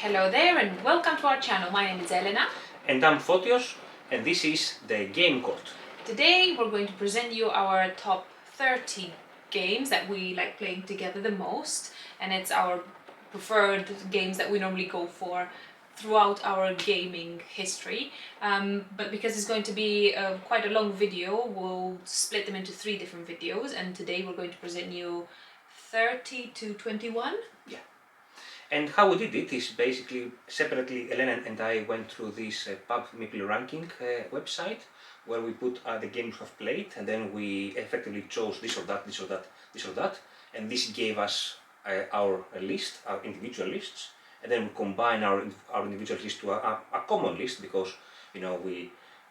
Hello there and welcome to our channel. My name is Elena. And I'm Fotios, and this is the Game Court. Today we're going to present you our top 30 games that we like playing together the most, and it's our preferred games that we normally go for throughout our gaming history. But because it's going to be quite a long video, we'll split them into 3 different videos, and today we're going to present you 30 to 21. Yeah. And how we did it is basically separately, Elena and I went through this pub Meeple ranking website where we put the games we have played, and then we effectively chose this or that, this or that, this or that, and this gave us our list, our individual lists, and then we combine our individual list to a common list because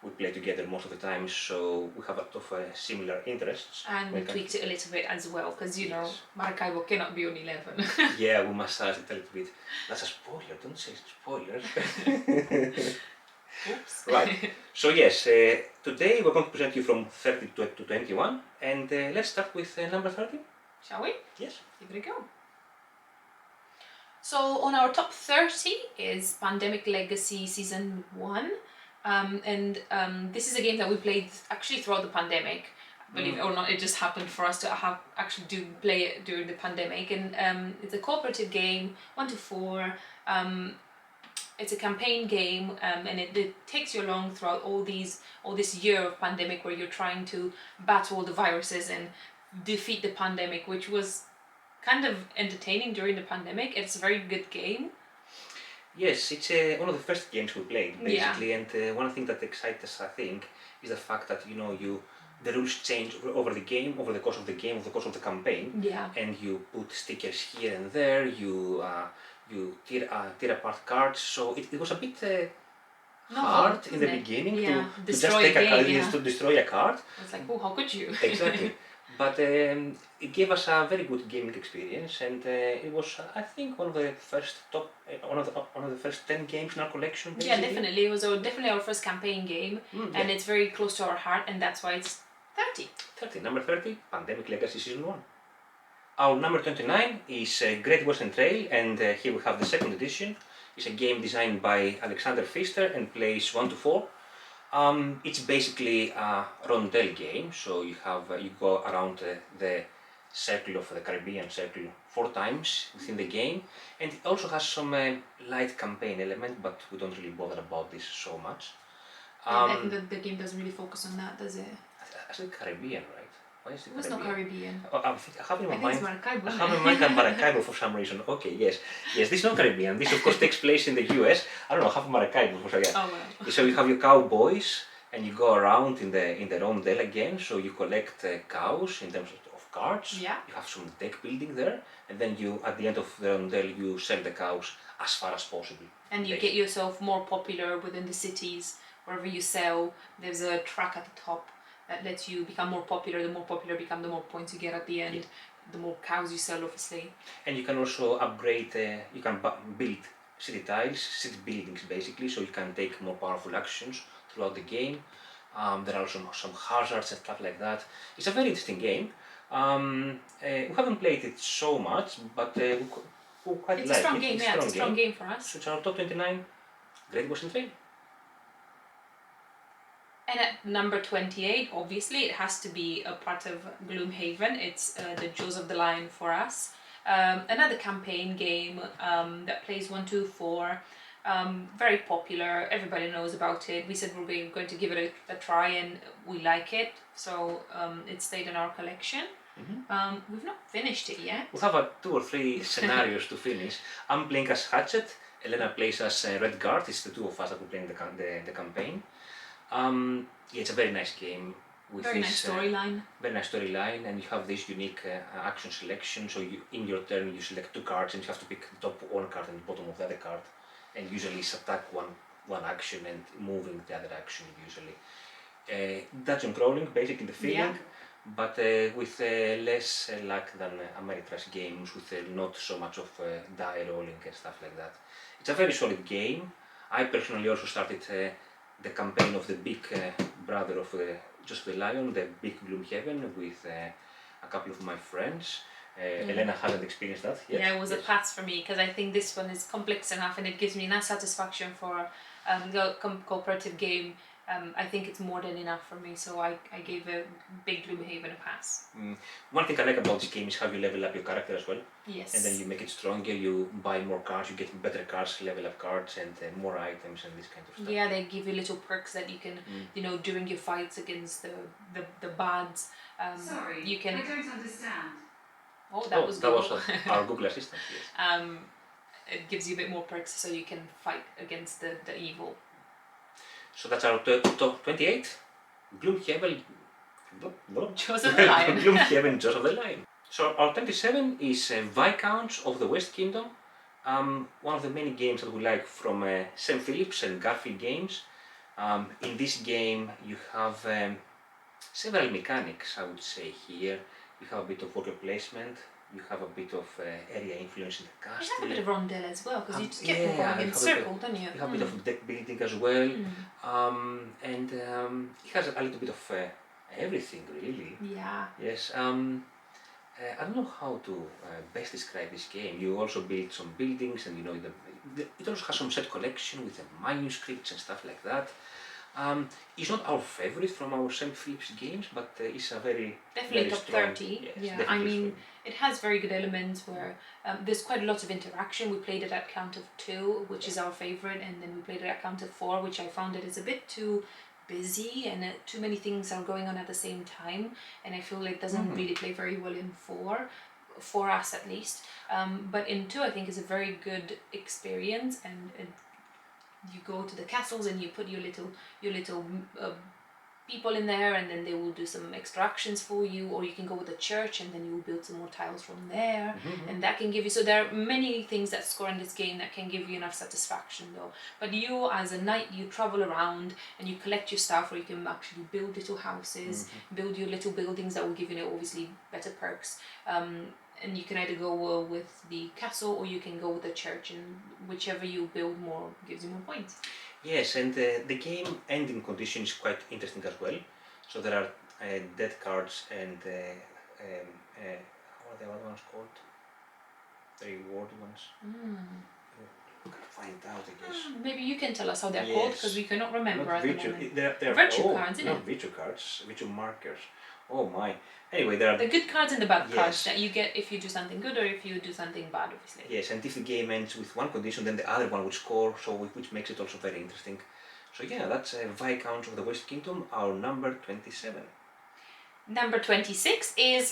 we play together most of the time, so we have a lot of similar interests. And we tweaked it a little bit as well, because Yes. Maracaibo cannot be on 11. Yeah, we massage it a little bit. That's a spoiler, don't say spoilers. Oops. Right, so yes, today we're going to present you from 30 to 21, and let's start with number 30. Shall we? Yes. Give it a go. So on our top 30 is Pandemic Legacy Season 1. This is a game that we played actually throughout the pandemic. Believe it or not, it just happened for us to actually play it during the pandemic. And it's a cooperative game, 1 to 4. It's a campaign game, and it takes you along throughout all this year of pandemic where you're trying to battle the viruses and defeat the pandemic, which was kind of entertaining during the pandemic. It's a very good game. Yes, it's one of the first games we played, basically, and one thing that excites us, I think, is the fact that the rules change over the game, over the course of the game, over the course of the campaign, and you put stickers here and there, you tear apart cards, so it was a bit hard in the beginning to just take a card, to destroy a card. It's like, oh, how could you? Exactly. But it gave us a very good gaming experience, and it was, I think, one of the first one of the first 10 games in our collection. Basically. Yeah, definitely. It was definitely our first campaign game, and it's very close to our heart, and that's why it's 30. 30. Number 30, Pandemic Legacy Season 1. Our number 29 is Great Western Trail, and here we have the second edition. It's a game designed by Alexander Pfister and plays 1 to 4. It's basically a rondel game, so you go around the circle of the Caribbean circle 4 times within the game, and it also has some light campaign element, but we don't really bother about this so much. I think that the game doesn't really focus on that, does it? I said Caribbean, right? Why is it There's no Caribbean. I have in my mind. Maracaibo. I have in mind Maracaibo for some reason. Okay, yes, this is not Caribbean. This of course takes place in the US. I don't know, I have Maracaibo for some. Oh well. So you have your cowboys, and you go around in the rondel again. So you collect cows in terms of cards. Yeah. You have some deck building there, and then at the end of the rondel you sell the cows as far as possible. And you get yourself more popular within the cities. Wherever you sell, there's a track at the top that lets you become more popular. The more popular you become, the more points you get at the end, the more cows you sell, obviously. And you can also upgrade, you can build city tiles, city buildings basically, so you can take more powerful actions throughout the game. There are also some hazards and stuff like that. It's a very interesting game. We haven't played it so much, but we quite like it. It's a strong game, yeah, it's a strong game for us. So it's our top 29, Great Western Trail. And at number 28, obviously, it has to be a part of Gloomhaven. It's the Jaws of the Lion for us. Another campaign game that plays 1, 2, 4. Very popular, everybody knows about it. We said we're going to give it a try, and we like it. So it stayed in our collection. We've not finished it yet. We have 2 or 3 scenarios to finish. I'm playing as Hatchet, Elena plays as Red Guard. It's the 2 of us that we're playing the campaign. It's a very nice game with very nice storyline. Very nice storyline, and you have this unique action selection. So in your turn you select 2 cards, and you have to pick the top 1 card and the bottom of the other card, and usually it's attack one action and moving the other action usually. Dungeon crawling, basically the feeling, but with less luck than Ameritrash games, with not so much of die rolling and stuff like that. It's a very solid game. I personally also started the campaign of the big brother of Just the Lion, the big Gloomhaven, with a couple of my friends. Elena hasn't experienced that yet. Yeah, it was a pass for me because I think this one is complex enough and it gives me enough satisfaction for the cooperative game. I think it's more than enough for me, so I gave a big Gloomhaven a pass. One thing I like about this game is how you level up your character as well. Yes. And then you make it stronger, you buy more cards, you get better cards, level up cards, and more items and this kind of stuff. Yeah, they give you little perks that you can, you know, during your fights against the bads. Sorry, you can. I don't understand. Oh, that was Google. Our Google Assistant, yes. It gives you a bit more perks so you can fight against the evil. So that's our top 28. Gloomhaven. Jaws of the Lion. Gloomhaven, Jaws of the Lion. So our 27 is Viscounts of the West Kingdom. One of the many games that we like from Sam Phillips and Garfield Games. In this game you have several mechanics, I would say here. You have a bit of worker placement, you have a bit of area influence in the castle. You have a bit of rondelle as well, because you just get going in a circle, don't you? You have a bit of deck building as well, and it has a little bit of everything, really. Yeah. Yes. I don't know how to best describe this game. You also build some buildings, and you know it also has some set collection with the manuscripts and stuff like that. It's not our favorite from our Sam Phillips games, but it's a definitely very top strong, 30. Yes, yeah, I mean, it has very good elements where there's quite a lot of interaction. We played it at count of 2, which is our favorite, and then we played it at count of 4, which I found it is a bit too busy and too many things are going on at the same time, and I feel it doesn't really play very well in 4. For us at least, but in 2 I think is a very good experience, and you go to the castles and you put your little people in there, and then they will do some extra actions for you, or you can go with the church and then you will build some more tiles from there, and that can give you, so there are many things that score in this game that can give you enough satisfaction though. But you as a knight, you travel around and you collect your stuff, or you can actually build little houses, build your little buildings that will give you obviously better perks, and you can either go with the castle or you can go with the church, and whichever you build more gives you more points. Yes, and the game ending condition is quite interesting as well. So there are death cards and how are the other ones called? The reward ones. You can find out, I guess. Maybe you can tell us how they're called, because we cannot remember at the moment. They're virtue cards, isn't not it? virtue cards, virtue markers. Oh my. Anyway, there are the good cards and the bad cards that you get if you do something good or if you do something bad, obviously. Yes, and if the game ends with one condition, then the other one will score, so which makes it also very interesting. So yeah, that's Viscounts of the West Kingdom, our number 27. Number 26 is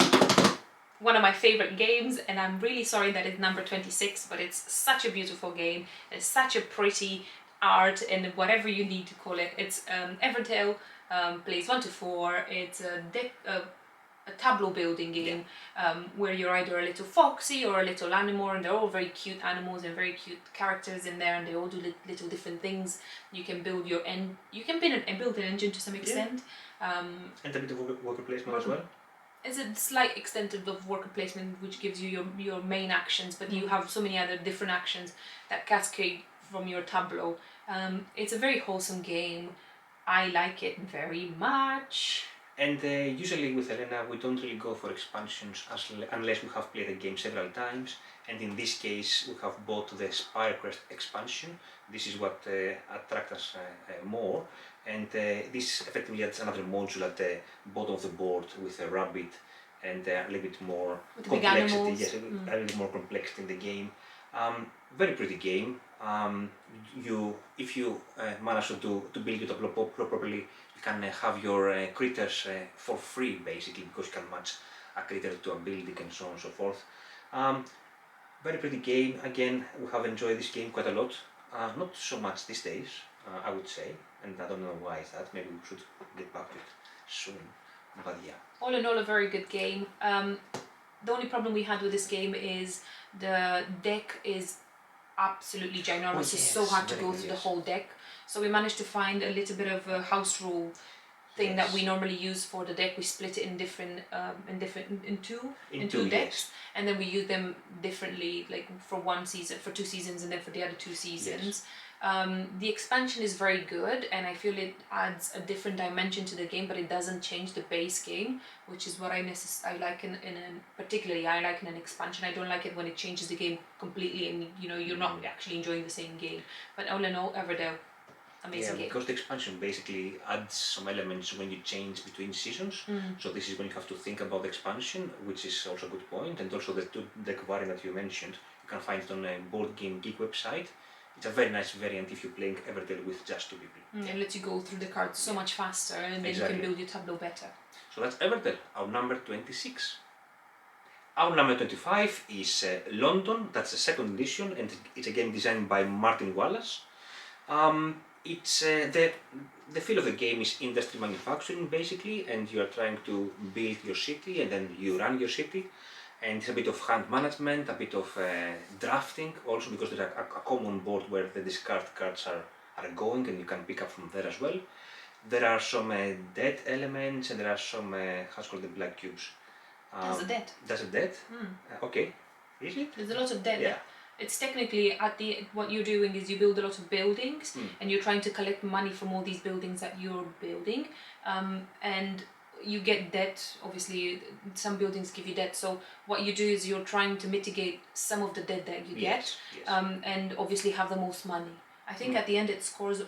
one of my favorite games, and I'm really sorry that it's number 26, but it's such a beautiful game. It's such a pretty art, and whatever you need to call it. It's Everdell, plays 1 to 4. It's a tableau building game, where you're either a little foxy or a little animal, and they're all very cute animals and very cute characters in there, and they all do little different things. You can build build an engine to some extent. And a bit of worker placement as well. It's a slight extent of worker placement, which gives you your main actions, but you have so many other different actions that cascade from your tableau. It's a very wholesome game. I like it very much. And usually with Elena we don't really go for expansions unless we have played the game several times, and in this case we have bought the Spirecrest expansion. This is what attracts us more, and this effectively adds another module at the bottom of the board with a rabbit and a little bit more with complexity. Yes, a little bit more complexity in the game. Very pretty game. If you manage to build it up properly, you can have your critters for free basically, because you can match a critter to a building and so on and so forth. Very pretty game. Again, we have enjoyed this game quite a lot. Not so much these days, I would say, and I don't know why is that. Maybe we should get back to it soon. But yeah. All in all, a very good game. The only problem we had with this game is the deck is absolutely ginormous. It's so hard to go through the whole deck. So we managed to find a little bit of a house rule thing that Yes. we normally use for the deck. We split it in different in two Yes. decks, and then we use them differently, like for 1 season, for 2 seasons, and then for the other 2 seasons. The expansion is very good, and I feel it adds a different dimension to the game, but it doesn't change the base game, which is what I like in particularly I like in an expansion. I don't like it when it changes the game completely, and you're not actually enjoying the same game. But all in all, Everdell, amazing game. Because the expansion basically adds some elements when you change between seasons. So this is when you have to think about the expansion, which is also a good point, and also the 2-deck variant that you mentioned. You can find it on a Board Game Geek website. It's a very nice variant if you're playing Everdell with just 2 people. It lets you go through the cards so much faster, and then you can build your tableau better. So that's Everdell, our number 26. Our number 25 is London. That's the 2nd edition, and it's a game designed by Martin Wallace. It's the feel of the game is industry manufacturing basically, and you are trying to build your city, and then you run your city. And it's a bit of hand management, a bit of drafting also, because there's a common board where the discard cards are going, and you can pick up from there as well. There are some dead elements, and there are some, how's called, the black cubes. That's a dead. That's a dead? Okay. Is it? There's a lot of dead. Yeah. It's technically what you're doing is you build a lot of buildings, and you're trying to collect money from all these buildings that you're building, and you get debt. Obviously, some buildings give you debt. So what you do is you're trying to mitigate some of the debt that you get, and obviously have the most money. I think at the end it scores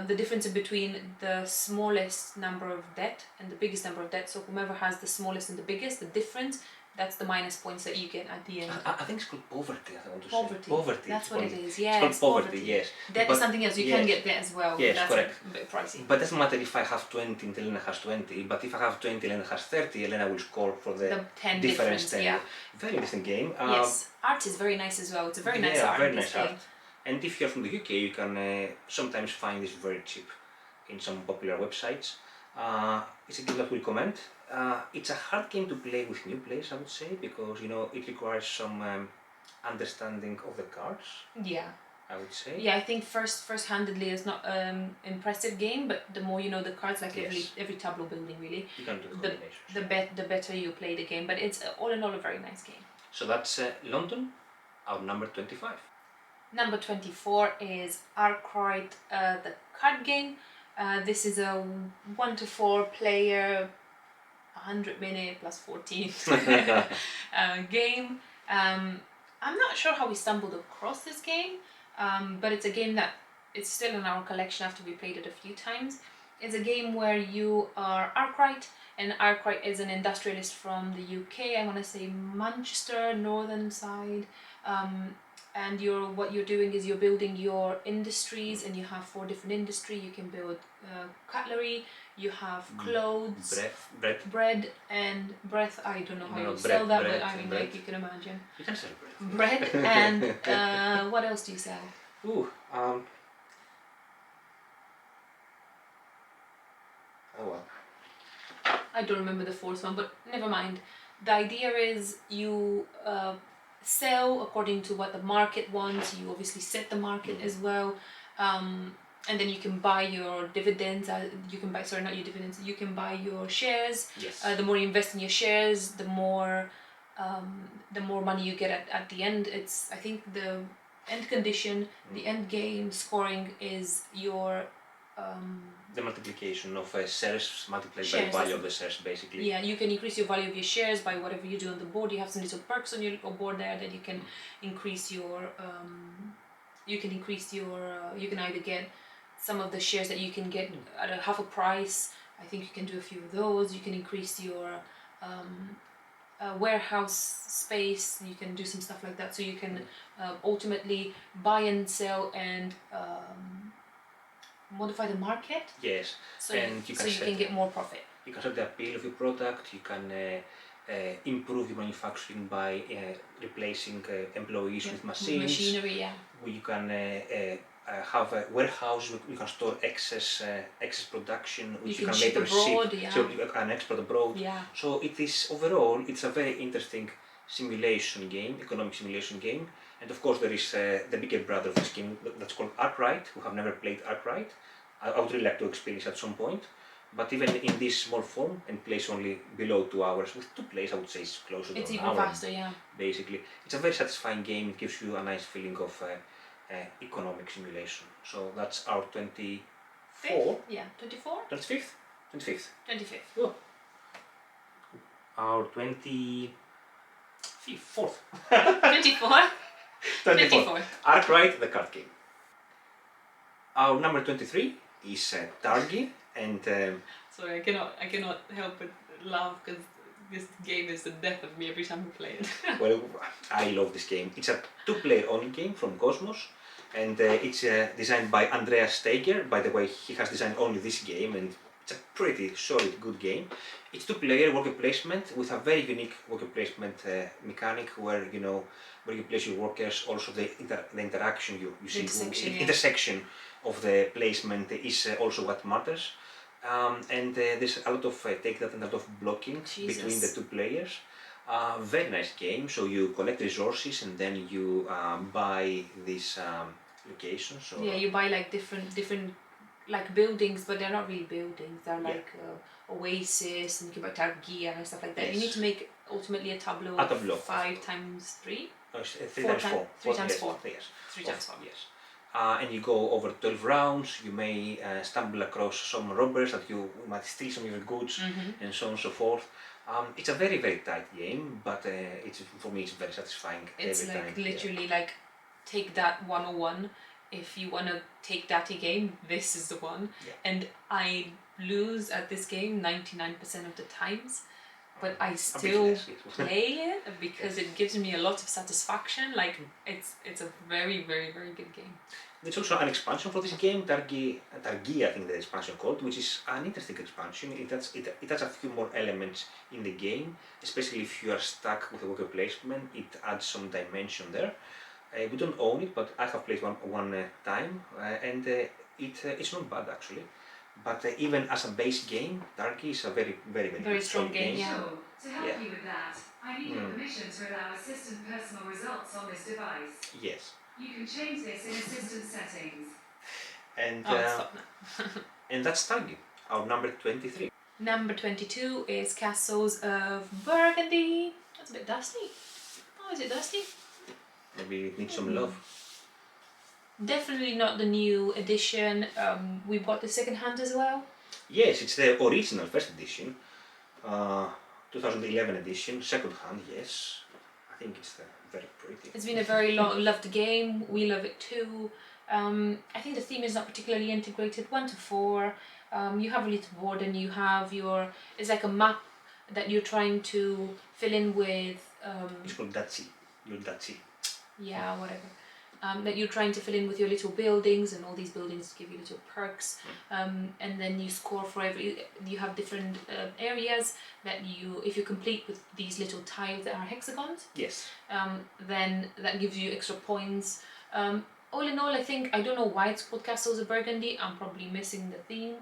the difference in between the smallest number of debt and the biggest number of debt. So whomever has the smallest and the biggest, the difference, that's the minus points that you get at the end. I think it's called poverty, I want to Poverty. say. Poverty. That's what it is, yeah. It's called poverty, yes. Debt is something else, you can get debt as well. Yes, that's correct. a bit pricey. But it doesn't matter if I have 20 and Elena has 20, but if I have 20 and Elena has 30, Elena will score for the 10 difference. Yeah. Very interesting game. Yes, art is very nice as well. It's a very nice art. Very nice art. And if you're from the UK, you can sometimes find this very cheap in some popular websites. It's a game that we recommend. It's a hard game to play with new players, I would say, because it requires some understanding of the cards. Yeah. I would say. Yeah, I think first-handedly is not impressive game, but the more you know the cards, like every tableau building really, you can do combinations. The better you play the game. But it's all in all a very nice game. So that's London, our number 25. Number 24 is Arkwright, the card game. This is a 1 to 4 player, 100-minute plus 14 game. I'm not sure how we stumbled across this game, but it's a game that it's still in our collection after we played it a few times. It's a game where you are Arkwright, and Arkwright is an industrialist from the UK. I want to say Manchester, northern side. And what you're doing is you're building your industries, and you have 4 different industries. You can build cutlery, you have clothes, bread and breath. I don't know how you sell that, but I mean, like you can imagine. You can sell bread. And what else do you sell? Oh well. I don't remember the 4th one, but never mind. The idea is you sell according to what the market wants. You obviously set the market as well, and then you can buy your dividends. You can buy not your dividends. You can buy your shares. Yes. The more you invest in your shares, the more money you get at the end. I think the end condition, the end game scoring is your the multiplication of shares multiplied shares, by value of the shares, basically. Yeah, you can increase your value of your shares by whatever you do on the board. You have some little perks on your board there that you can increase your. You can either get some of the shares that you can get at a half a price. I think you can do a few of those. You can increase your warehouse space. You can do some stuff like that. So you can ultimately buy and sell and modify the market. Yes. So and you can get more profit. You can set the appeal of your product. You can improve your manufacturing by replacing employees with machines. Machinery, yeah. You can have a warehouse. You can store excess production, which you can later abroad, ship. Yeah. So you can export abroad. Yeah. So it is overall, it's a very interesting simulation game, economic simulation game. And of course there is the bigger brother of this game that's called Arkwright, who have never played Arkwright. I would really like to experience at some point. But even in this small form and plays only below 2 hours, with 2 players I would say it's closer to It's an even hour. faster, yeah. Basically, it's a very satisfying game. It gives you a nice feeling of economic simulation. So that's our 24. Yeah, 24? 25th? 25th. 25th. Oh. Our 24th. 24? 24th. Arkwright, the card game. Our number 23 is Targi, and Sorry, I cannot help but laugh because this game is the death of me every time we play it. well, I love this game. It's a 2-player only game from Cosmos, and it's designed by Andreas Steiger. By the way, he has designed only this game, and it's a pretty solid, good game. It's 2-player worker placement with a very unique worker placement mechanic where where you place your workers. Also, the interaction you see, intersection of the placement is also what matters. And there's a lot of take that and a lot of blocking between the 2 players. Very nice game. So you collect resources and then you buy these locations. So yeah, you buy like different like buildings, but they're not really buildings. They're like oasis, and you can buy Targi and stuff like that. Yes. You need to make ultimately a tableau A of tableau. 5 times 3. 3 times 4. 3 times 4. Yes. 3 times 4. Yes. And you go over 12 rounds. You may stumble across some robbers that you might steal some of your goods, and so on and so forth. It's a very, very tight game, but for me it's very satisfying It's every like time. literally like take that 101. If you want to take that game, this is the one. Yeah. And I lose at this game 99% of the times, but I still play it because it gives me a lot of satisfaction. Like it's a very, very, very good game. There's also an expansion for this game, Targi, I think the expansion called, which is an interesting expansion. It has a few more elements in the game, especially if you are stuck with a worker placement. It adds some dimension there. We don't own it, but I have played one time, and it's not bad actually. But even as a base game, Targi is a very, very, very strong game. Yeah. Sure. To help you with that, I need your permission to allow assistant personal results on this device. Yes. You can change this in assistant settings. And Stop now. and that's Targi, our number 23. Number 22 is Castles of Burgundy. That's a bit dusty. Oh, is it dusty? Maybe it needs some love. Definitely not the new edition. We bought the second hand as well. Yes, it's the original first edition, 2011 edition, second hand. Yes, I think it's very pretty. It's been a very loved game. We love it too. I think the theme is not particularly integrated. 1 to 4. You have a little board and you have it's like a map that you're trying to fill in with. It's called Daci. Your Daci. Yeah, whatever. That you're trying to fill in with your little buildings, and all these buildings give you little perks, and then you score for you have different areas that if you complete with these little tiles that are hexagons, Yes. then that gives you extra points. All in all, I think, I don't know why it's called Castles of Burgundy. I'm probably missing the theme,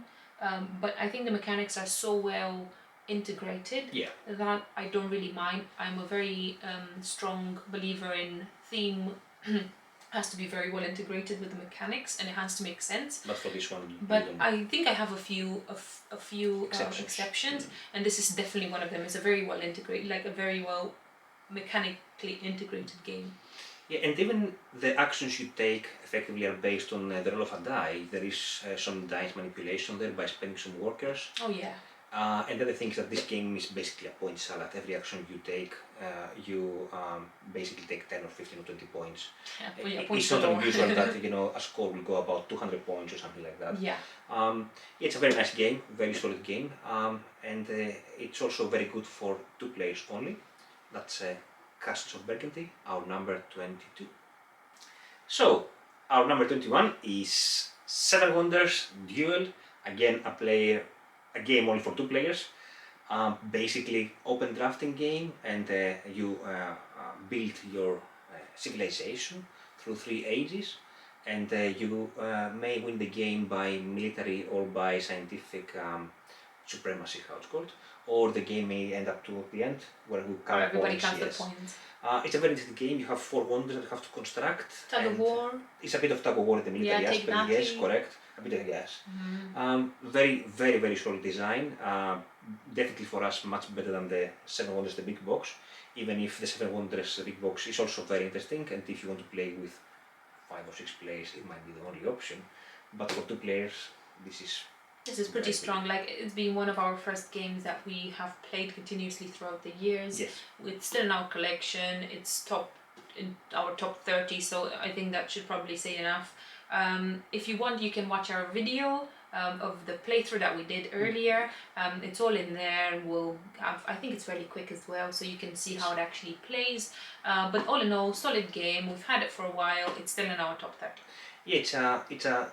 but I think the mechanics are so well integrated that I don't really mind. I'm a very strong believer in theme has to be very well integrated with the mechanics, and it has to make sense. But for this one, but I think I have a few exceptions, and this is definitely one of them. It's a very well integrated, like a very well mechanically integrated game. Yeah, and even the actions you take effectively are based on the roll of a die. There is some dice manipulation there by spending some workers. Oh yeah. And the other thing is that this game is basically a point salad. Every action you take, you basically take 10 or 15 or 20 points. Yeah, it's not unusual that a score will go about 200 points or something like that. Yeah. It's a very nice game, very solid game, and it's also very good for 2 players only. That's Castles of Burgundy, our number 22. So, our number 21 is 7 Wonders Duel. Again, a game only for 2 players. Basically, open drafting game, and you build your civilization through 3 ages, and you may win the game by military or by scientific supremacy, how it's called, or the game may end up to the end where we Or count everybody points. counts the Yes. points. It's a very interesting game. You have 4 wonders that you have to construct. Tug of and war. It's a bit of tug of war in the military Yeah, take aspect. that. Yes, correct. A bit of yes. Very, very, very solid design. Definitely for us much better than the 7 Wonders, the big box. Even if the 7 Wonders, the big box, is also very interesting, and if you want to play with 5 or 6 players, it might be the only option. But for 2 players, this is pretty very strong. Like, it's been one of our first games that we have played continuously throughout the years. Yes. It's still in our collection. It's in our top 30, so I think that should probably say enough. If you want, you can watch our video of the playthrough that we did earlier. It's all in there. We'll have, I think it's fairly quick as well, so you can see how it actually plays. But all in all, solid game. We've had it for a while. It's still in our top 30. Yeah, it's a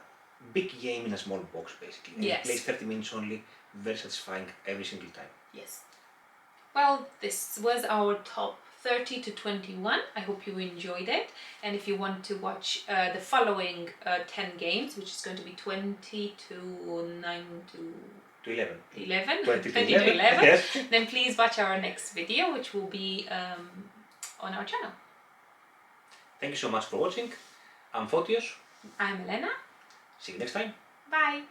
big game in a small box basically. And Yes. It plays 30 minutes only, very satisfying every single time. Yes. Well, this was our top 30 to 21. I hope you enjoyed it. And if you want to watch the following 10 games, which is going to be 20 to 9 to 11. 11, 20 to 20 to 11, Yes. then please watch our next video, which will be on our channel. Thank you so much for watching. I'm Fotios. I'm Elena. See you next time. Bye.